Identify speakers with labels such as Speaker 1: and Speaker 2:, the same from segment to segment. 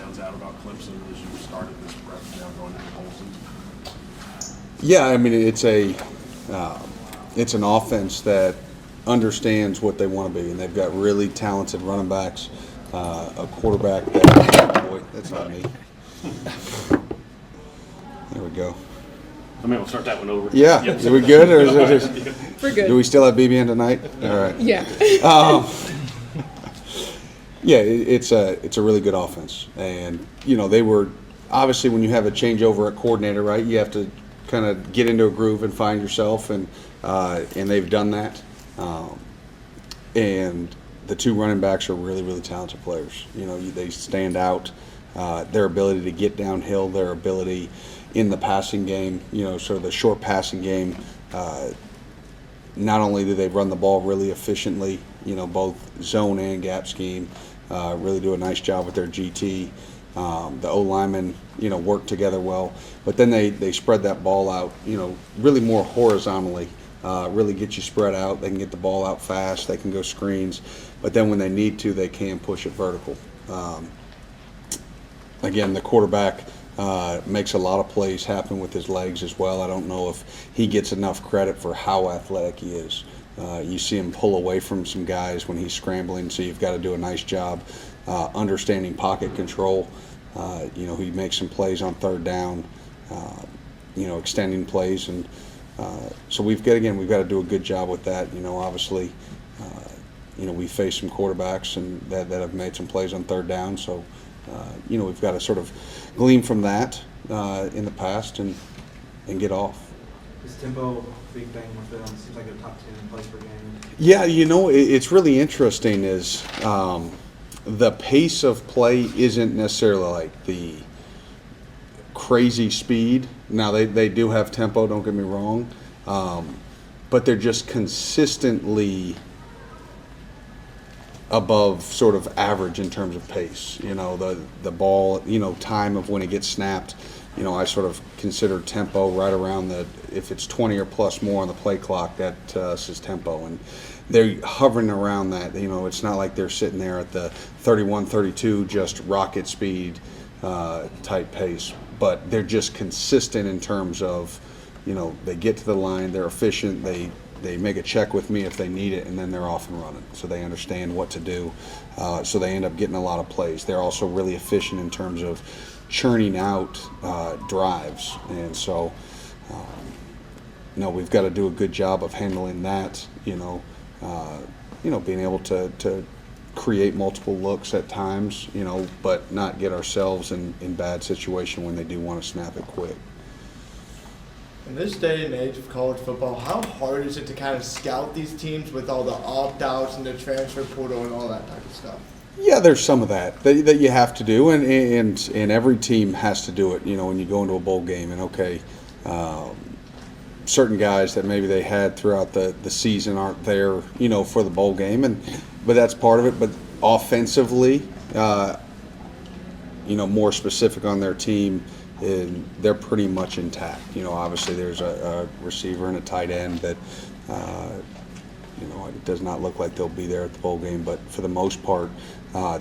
Speaker 1: stands out about Clemson as you started this prep now going into the bowl season?
Speaker 2: Yeah, I mean it's an offense that understands what they want to be, and they've got really talented running backs, a quarterback that boy, that's not me. There we go.
Speaker 1: I mean, we'll start that one over.
Speaker 2: Yeah,
Speaker 1: Yep.
Speaker 2: are we good, or is it?
Speaker 3: We're good.
Speaker 2: Do we still have BBN tonight? All right.
Speaker 3: Yeah.
Speaker 2: Yeah, it's a really good offense, and they were obviously when you have a changeover at coordinator, right? You have to kind of get into a groove and find yourself, and they've done that. And the two running backs are really, really talented players. They stand out. Their ability to get downhill, their ability in the passing game, sort of the short passing game. Not only do they run the ball really efficiently, both zone and gap scheme, really do a nice job with their GT. The O-linemen, work together well, but then they spread that ball out, really more horizontally, really get you spread out. They can get the ball out fast. They can go screens, but then when they need to, they can push it vertical. Again, the quarterback makes a lot of plays happen with his legs as well. I don't know if he gets enough credit for how athletic he is. You see him pull away from some guys when he's scrambling, so you've got to do a nice job understanding pocket control. He makes some plays on third down, extending plays, and so we've got to do a good job with that. Obviously, we face some quarterbacks and that have made some plays on third down, so we've got to sort of glean from that in the past and get off.
Speaker 4: Is tempo a big thing with them? It seems like a top 10 plays per game.
Speaker 2: Yeah, it's really interesting is the pace of play isn't necessarily like the crazy speed. Now, they do have tempo, don't get me wrong, but they're just consistently above sort of average in terms of pace. The ball, time of when it gets snapped, I sort of consider tempo right around if it's 20 or plus more on the play clock, that is tempo. And they're hovering around that. It's not like they're sitting there at the 31, 32, just rocket speed type pace, but they're just consistent in terms of, they get to the line, they're efficient, they make a check with me if they need it, and then they're off and running. So they understand what to do. So they end up getting a lot of plays. They're also really efficient in terms of churning out drives. And so, we've got to do a good job of handling that, being able to create multiple looks at times, but not get ourselves in bad situation when they do want to snap it quick.
Speaker 5: In this day and age of college football, how hard is it to kind of scout these teams with all the opt-outs and the transfer portal and all that type of stuff?
Speaker 2: Yeah, there's some of that you have to do, and every team has to do it. When you go into a bowl game, and certain guys that maybe they had throughout the season aren't there, for the bowl game, but that's part of it. But offensively, more specific on their team, and they're pretty much intact. Obviously there's a receiver and a tight end that, it does not look like they'll be there at the bowl game, but for the most part,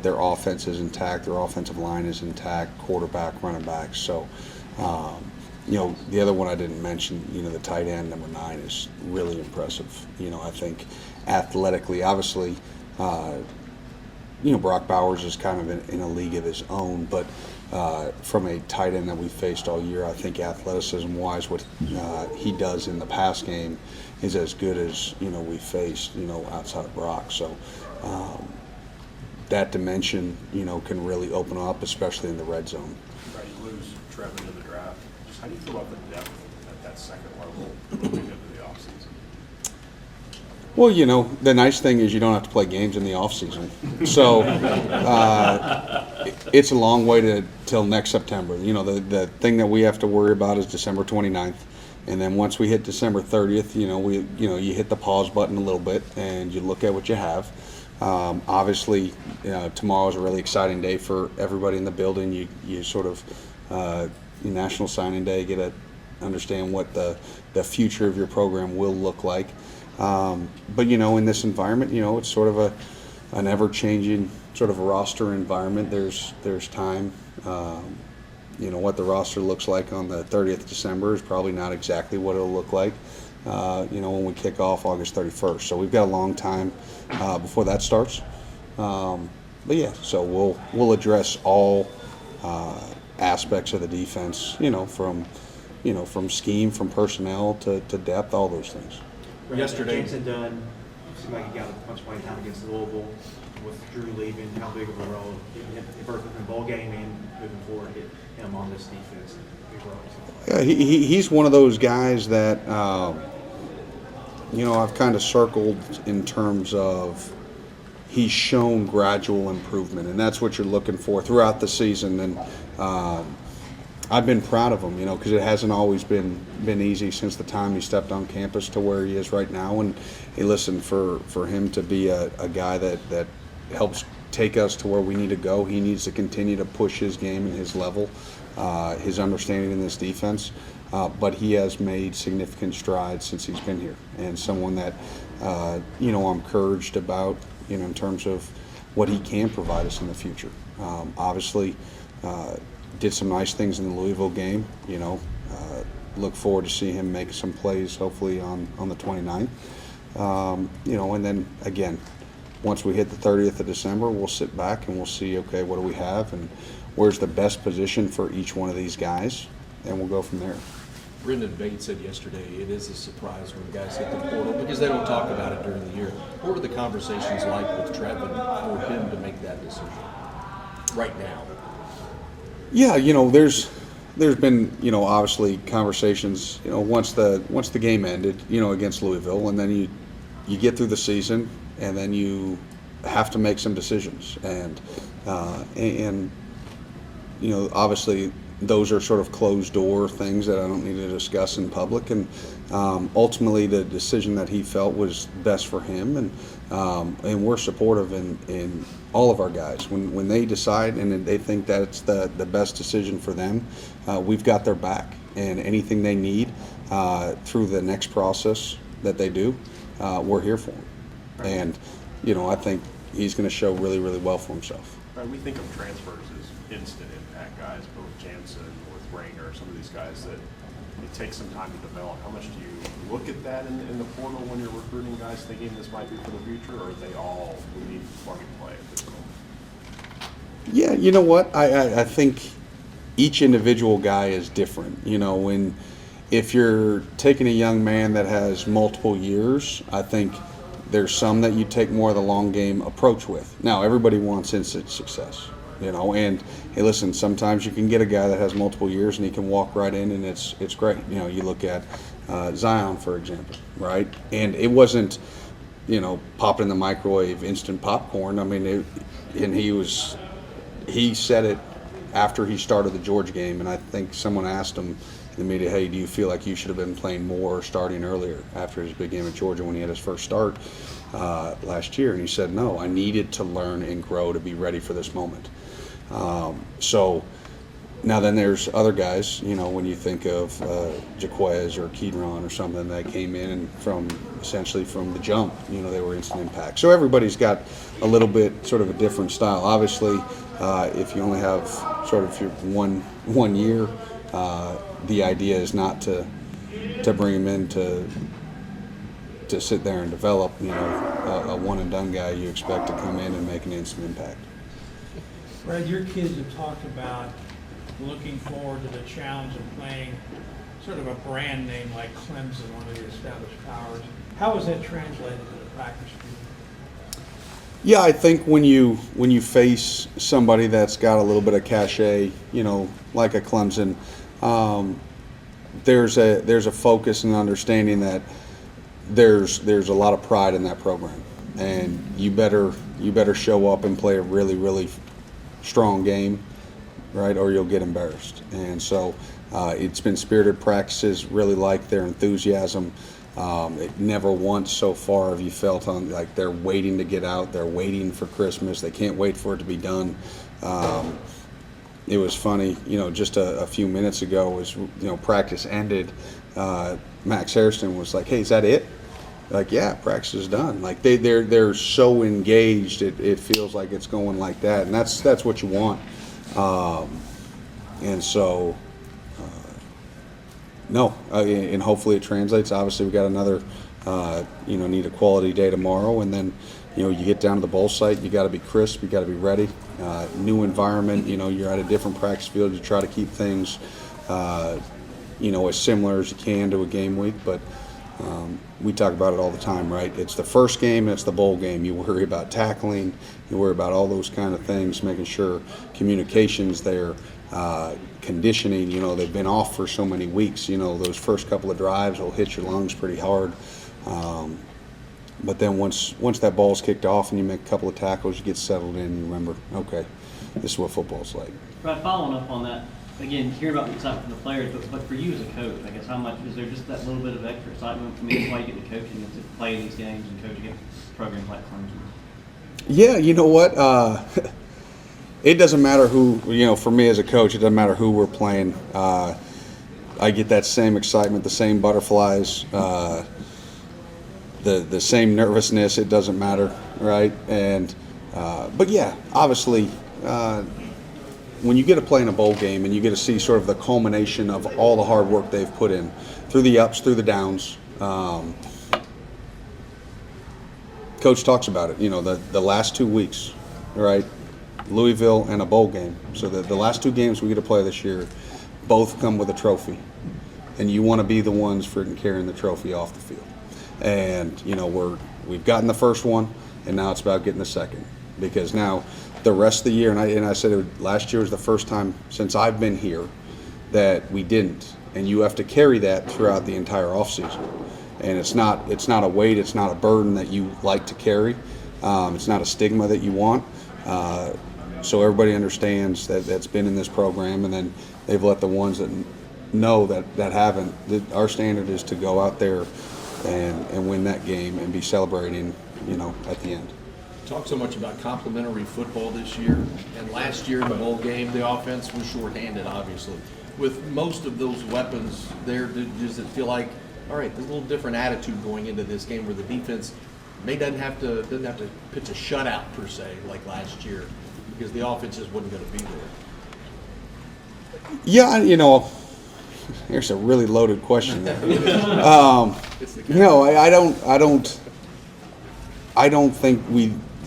Speaker 2: their offense is intact, their offensive line is intact, quarterback, running back. So, the other one I didn't mention, the tight end, number 9, is really impressive. I think athletically, obviously, Brock Bowers is kind of in a league of his own, but from a tight end that we faced all year, I think athleticism-wise, what he does in the pass game is as good as we faced outside of Brock. So that dimension can really open up, especially in the red zone.
Speaker 1: Right, you lose Trevor to the draft. Just how do you feel about the depth at that second level moving into the offseason?
Speaker 2: Well, the nice thing is you don't have to play games in the off season, so it's a long way till next September. The thing that we have to worry about is December 29th, and then once we hit December 30th, you hit the pause button a little bit and you look at what you have. Obviously, tomorrow is a really exciting day for everybody in the building. You sort of National Signing Day, get to understand what the future of your program will look like. But in this environment, it's sort of an ever-changing sort of a roster environment, there's time. What the roster looks like on the 30th of December is probably not exactly what it'll look like, when we kick off August 31st. So we've got a long time before that starts. But yeah, so we'll address all aspects of the defense, from scheme, from personnel to depth, all those things.
Speaker 4: Yesterday, Jameson Dunn seemed like he got a bunch of playing time against Louisville with Drew leaving. How big of a role, both in the bowl game and moving forward, hit him on this defense?
Speaker 2: Yeah, he's one of those guys that I've kind of circled in terms of he's shown gradual improvement, and that's what you're looking for throughout the season. And I've been proud of him, because it hasn't always been easy since the time he stepped on campus to where he is right now. And hey, listen, for him to be a guy that helps take us to where we need to go, he needs to continue to push his game and his level, his understanding in this defense. But he has made significant strides since he's been here, and someone that I'm encouraged about, in terms of what he can provide us in the future. Obviously, did some nice things in the Louisville game. Look forward to seeing him make some plays, hopefully on the 29th. And then again, once we hit the 30th of December, we'll sit back and we'll see, okay, what do we have and where's the best position for each one of these guys, and we'll go from there.
Speaker 1: Brendan Bates said yesterday it is a surprise when guys hit the portal because they don't talk about it during the year. What were the conversations like with Trevin for him to make that decision right now?
Speaker 2: Yeah, there's been, obviously conversations, once the game ended, against Louisville, and then you get through the season, and then you have to make some decisions, and obviously those are sort of closed door things that I don't need to discuss in public, and ultimately the decision that he felt was best for him, and we're supportive in all of our guys. When they decide and they think that's the best decision for them, we've got their back, and anything they need through the next process that they do, we're here for them. And I think he's going to show really, really well for himself.
Speaker 1: Right, we think of transfers as instant impact guys, both Jansen, with Ranger, some of these guys that it takes some time to develop. How much do you look at that in the portal when you're recruiting guys thinking this might be for the future, or are they all we need plug and play at this moment?
Speaker 2: Yeah, you know what? I think each individual guy is different. If you're taking a young man that has multiple years, I think there's some that you take more of the long game approach with. Now, everybody wants instant success, and hey, listen, sometimes you can get a guy that has multiple years and he can walk right in and it's great. You look at Zion, for example, right? And it wasn't, pop in the microwave, instant popcorn. I mean, he said it after he started the Georgia game, and I think someone asked him in the media, hey, do you feel like you should have been playing more or starting earlier after his big game at Georgia when he had his first start last year? And he said, no, I needed to learn and grow to be ready for this moment. So now then there's other guys, when you think of Jaquez or Keyron or something that came in and essentially from the jump, they were instant impact. So everybody's got a little bit sort of a different style. Obviously, if you only have sort of your one year, the idea is not to bring him in to sit there and develop, a one and done guy. You expect to come in and make an instant impact.
Speaker 3: Brad, your kids have talked about looking forward to the challenge of playing sort of a brand name like Clemson, one of the established powers. How is that translated to the practice field?
Speaker 2: Yeah, I think when you face somebody that's got a little bit of cachet, like a Clemson, there's a focus and understanding that there's a lot of pride in that program, and you better show up and play a really, really strong game, right, or you'll get embarrassed. And so it's been spirited practices, really like their enthusiasm. It never once so far have you felt on like they're waiting to get out, they're waiting for Christmas, they can't wait for it to be done. It was funny, just a few minutes ago was, practice ended. Max Harrison was like, hey, is that it? like, yeah, practice is done. Like they're so engaged, it feels like it's going like that, and that's what you want. And so, no, and hopefully it translates. Obviously, we got another, need a quality day tomorrow, and then, you get down to the bowl site, you got to be crisp, you got to be ready. New environment, you're at a different practice field. You try to keep things, as similar as you can to a game week, but we talk about it all the time, right? It's the first game, it's the bowl game. You worry about tackling, you worry about all those kind of things, making sure communication's there, conditioning. They've been off for so many weeks. Those first couple of drives will hit your lungs pretty hard. But then once that ball's kicked off and you make a couple of tackles, you get settled in and you remember, okay, this is what football's like.
Speaker 6: Right, following up on that, again, hearing about the excitement from the players, but for you as a coach, I guess how much, is there just that little bit of extra excitement? I mean, that's why you get the coaching, is to play these games and coach against programs like Clemson.
Speaker 2: Yeah, you know what? It doesn't matter who, for me as a coach, it doesn't matter who we're playing. I get that same excitement, the same butterflies, the same nervousness. It doesn't matter, right? And but yeah, obviously, when you get to play in a bowl game and you get to see sort of the culmination of all the hard work they've put in, through the ups, through the downs. Coach talks about it. The last 2 weeks, right? Louisville and a bowl game. So the last 2 games we get to play this year, both come with a trophy, and you want to be the ones freaking carrying the trophy off the field. And we've gotten the first one, and now it's about getting the second, because now the rest of the year, and I said last year was the first time since I've been here that we didn't, and you have to carry that throughout the entire offseason. And it's not a weight, it's not a burden that you like to carry. It's not a stigma that you want. So everybody understands that's been in this program, and then they've let the ones that know that haven't. Our standard is to go out there and win that game and be celebrating, at the end.
Speaker 7: Talk so much about complementary football this year, and last year in the bowl game, the offense was shorthanded, obviously. With most of those weapons there, does it feel like, all right, there's a little different attitude going into this game where the defense doesn't have to pitch a shutout per se like last year, because the offense just wasn't going to be there?
Speaker 2: Yeah, here's a really loaded question there. No, I don't think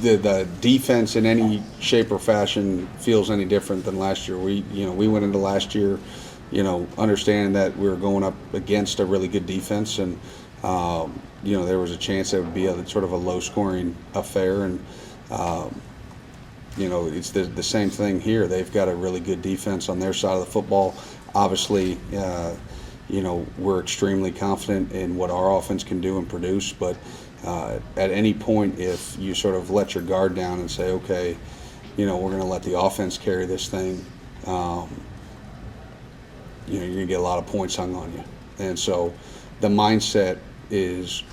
Speaker 2: the defense in any shape or fashion feels any different than last year. We went into last year, understanding that we were going up against a really good defense, and there was a chance it would be a sort of a low-scoring affair, and it's the same thing here. They've got a really good defense on their side of the football. Obviously, we're extremely confident in what our offense can do and produce, but at any point, if you sort of let your guard down and say, okay, we're going to let the offense carry this thing, you're going to get a lot of points hung on you. And so the mindset is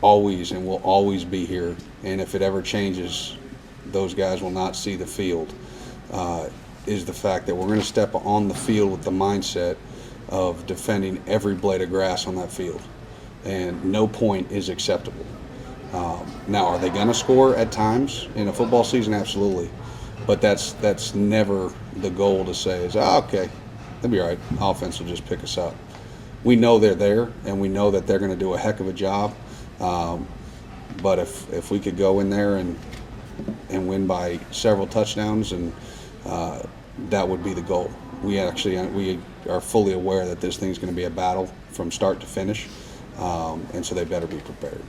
Speaker 2: always and will always be here, and if it ever changes, those guys will not see the field, is the fact that we're going to step on the field with the mindset of defending every blade of grass on that field, and no point is acceptable. Now, are they going to score at times in a football season? Absolutely, but that's never the goal to say is, okay, they'll be all right, offense will just pick us up. We know they're there, and we know that they're going to do a heck of a job, but if we could go in there and win by several touchdowns, and that would be the goal. We are fully aware that this thing's going to be a battle from start to finish, and so they better be prepared.